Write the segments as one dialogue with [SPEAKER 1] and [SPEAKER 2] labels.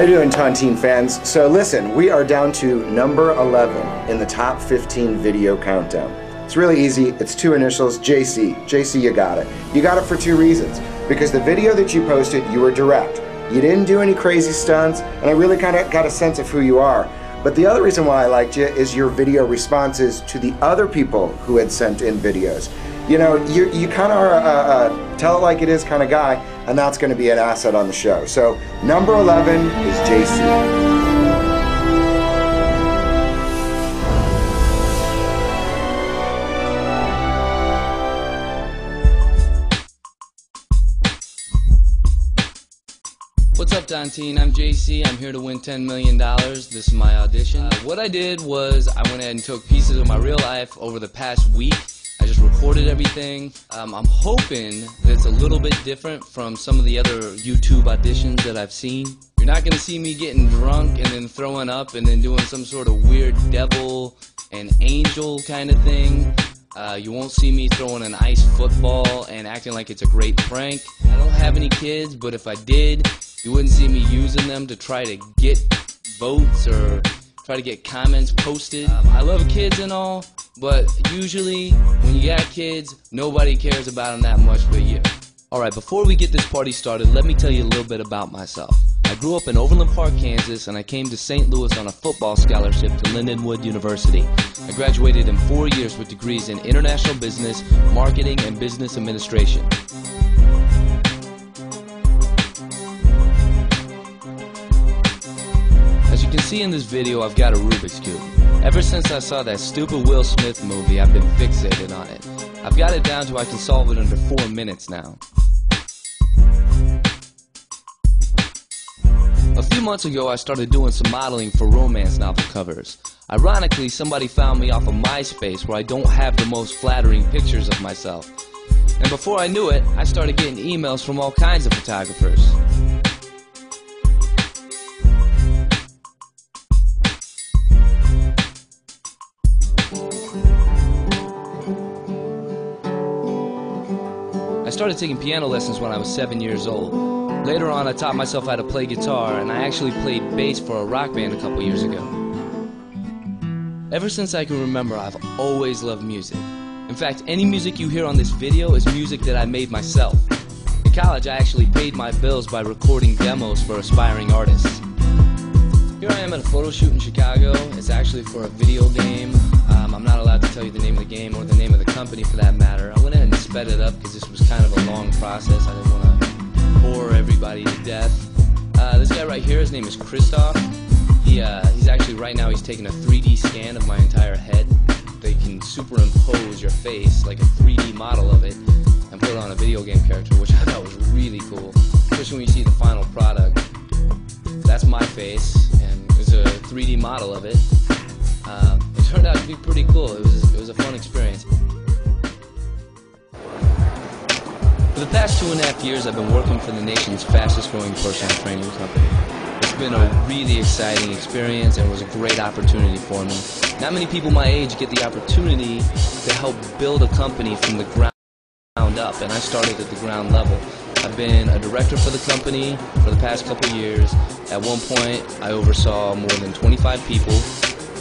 [SPEAKER 1] How you doing, Tontine fans? So listen, we are down to number 11 in the top 15 video countdown. It's really easy. It's two initials, JC. JC, you got it. You got it for two reasons. Because the video that you posted, you were direct. You didn't do any crazy stunts, and I really kind of got a sense of who you are. But the other reason why I liked you is your video responses to the other people who had sent in videos. You know, you kind of are a tell it like it is kind of guy, and that's going to be an asset on the show. So number 11 is JC.
[SPEAKER 2] What's up, Tontine? I'm JC. I'm here to win $10 million. This is my audition. What I did was I went ahead and took pieces of my real life over the past week. I just recorded everything. I'm hoping that it's a little bit different from some of the other YouTube auditions that I've seen. You're not going to see me getting drunk and then throwing up and then doing some sort of weird devil and angel kind of thing. You won't see me throwing an ice football and acting like it's a great prank. I don't have any kids, but if I did, you wouldn't see me using them to try to get votes or try to get comments posted. I love kids and all, but usually when you got kids, nobody cares about them that much but you. Alright, before we get this party started, let me tell you a little bit about myself. I grew up in Overland Park, Kansas, and I came to St. Louis on a football scholarship to Lindenwood University. I graduated in 4 years with degrees in international business, marketing, and business administration. As you can see in this video, I've got a Rubik's Cube. Ever since I saw that stupid Will Smith movie, I've been fixated on it. I've got it down to I can solve it under 4 minutes now. A few months ago, I started doing some modeling for romance novel covers. Ironically, somebody found me off of MySpace, where I don't have the most flattering pictures of myself. And before I knew it, I started getting emails from all kinds of photographers. I started taking piano lessons when I was 7 years old. Later on, I taught myself how to play guitar, and I actually played bass for a rock band a couple years ago. Ever since I can remember, I've always loved music. In fact, any music you hear on this video is music that I made myself. In college, I actually paid my bills by recording demos for aspiring artists. Here I am at a photo shoot in Chicago. It's actually for a video game. I'm not allowed to tell you the name of the game or the name of the company for that matter. I went ahead and sped it up because this was kind of a long process. I didn't want to bore everybody to death. This guy right here, his name is Christoph. He's actually right now he's taking a 3D scan of my entire head. They can superimpose your face like a 3D model of it and put it on a video game character, which I thought was really cool, especially when you see the final product. That's my face, and it's a 3D model of it. It turned out to be pretty cool. It was a fun experience. For the past 2.5 years, I've been working for the nation's fastest growing personal training company. It's been a really exciting experience and it was a great opportunity for me. Not many people my age get the opportunity to help build a company from the ground up, and I started at the ground level. I've been a director for the company for the past couple years. At one point, I oversaw more than 25 people.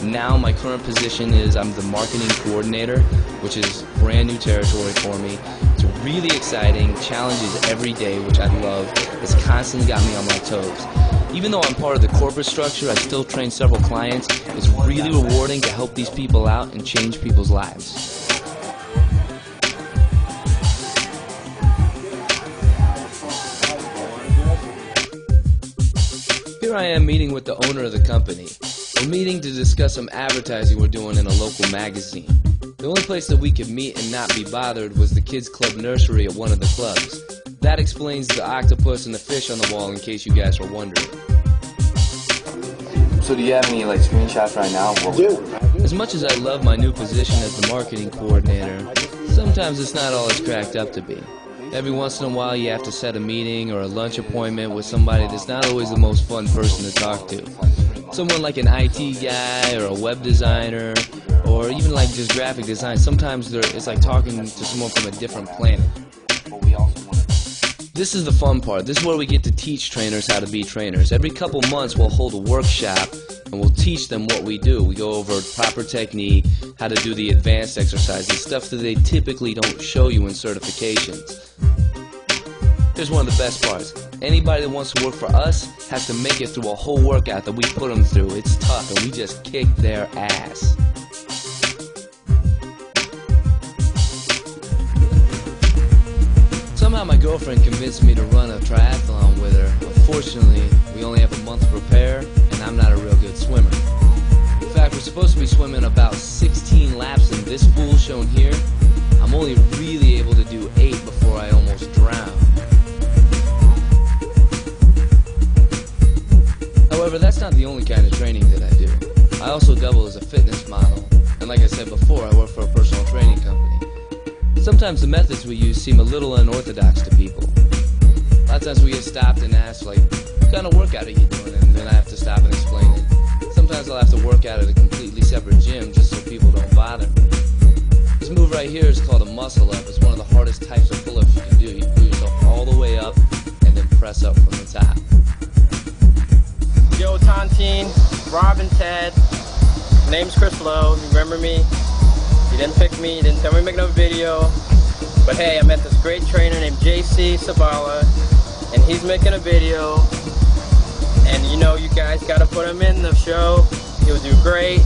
[SPEAKER 2] Now my current position is I'm the marketing coordinator, which is brand new territory for me. It's really exciting, challenges every day, which I love. It's constantly got me on my toes. Even though I'm part of the corporate structure, I still train several clients. It's really rewarding to help these people out and change people's lives. Here I am meeting with the owner of the company. We're meeting to discuss some advertising we're doing in a local magazine. The only place that we could meet and not be bothered was the kids' club nursery at one of the clubs. That explains the octopus and the fish on the wall, in case you guys were wondering.
[SPEAKER 3] So do you have any screenshots right now?
[SPEAKER 2] As much as I love my new position as the marketing coordinator, sometimes it's not all it's cracked up to be. Every once in a while you have to set a meeting or a lunch appointment with somebody that's not always the most fun person to talk to. Someone like an IT guy or a web designer or even just graphic design. Sometimes it's like talking to someone from a different planet. This is the fun part. This is where we get to teach trainers how to be trainers. Every couple months we'll hold a workshop and we'll teach them what we do. We go over proper technique, how to do the advanced exercises, stuff that they typically don't show you in certifications. Here's one of the best parts. Anybody that wants to work for us has to make it through a whole workout that we put them through. It's tough, and we just kick their ass. Somehow my girlfriend convinced me to run a triathlon with her. Unfortunately, we only have a month to prepare, and I'm not a real good swimmer. In fact, we're supposed to be swimming about 16 laps in this pool shown here. I'm only really able to do 8 before I almost drown. However, that's not the only kind of training that I do. I also double as a fitness model, and like I said before, I work for a personal training company. Sometimes the methods we use seem a little unorthodox to people. A lot of times we get stopped and asked, like, what kind of workout are you doing? And then I have to stop and explain it. Sometimes I'll have to work out at a completely separate gym just so people don't bother me. This move right here is called a muscle up. It's one of the hardest types of pull-ups you can do. You pull yourself all the way up and then press up from the top.
[SPEAKER 4] Yo, Tontine, Rob and Ted. Name's Chris Lowe. You remember me? You didn't pick me. You didn't tell me to make no video. But hey, I met this great trainer named JC Sabala, and he's making a video. And you know, you guys got to put him in the show. He'll do great.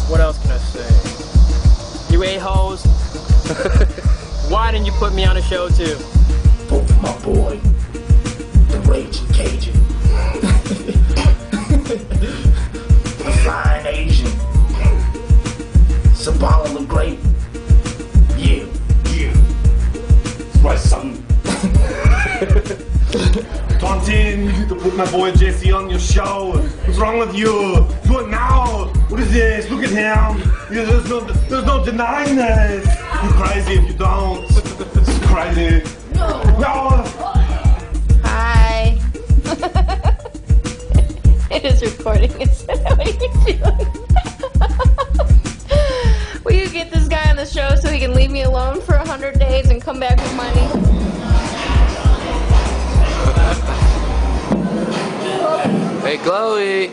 [SPEAKER 4] What else can I say? You a-hoes. Why didn't you put me on a show too?
[SPEAKER 5] Vote for my boy, the Raging Cajun. The flying Asian. Sabala look great. Yeah, yeah. That's right, son.
[SPEAKER 6] Tontine, you need to put my boy Jesse on your show. What's wrong with you? Do it now. What is this? Look at him. There's no denying this. You're crazy if you don't. It's crazy. No.
[SPEAKER 7] Hi. It is recording. What are you doing? Will you get this guy on the show so he can leave me alone for 100 days and come back with money?
[SPEAKER 2] Hey, Chloe.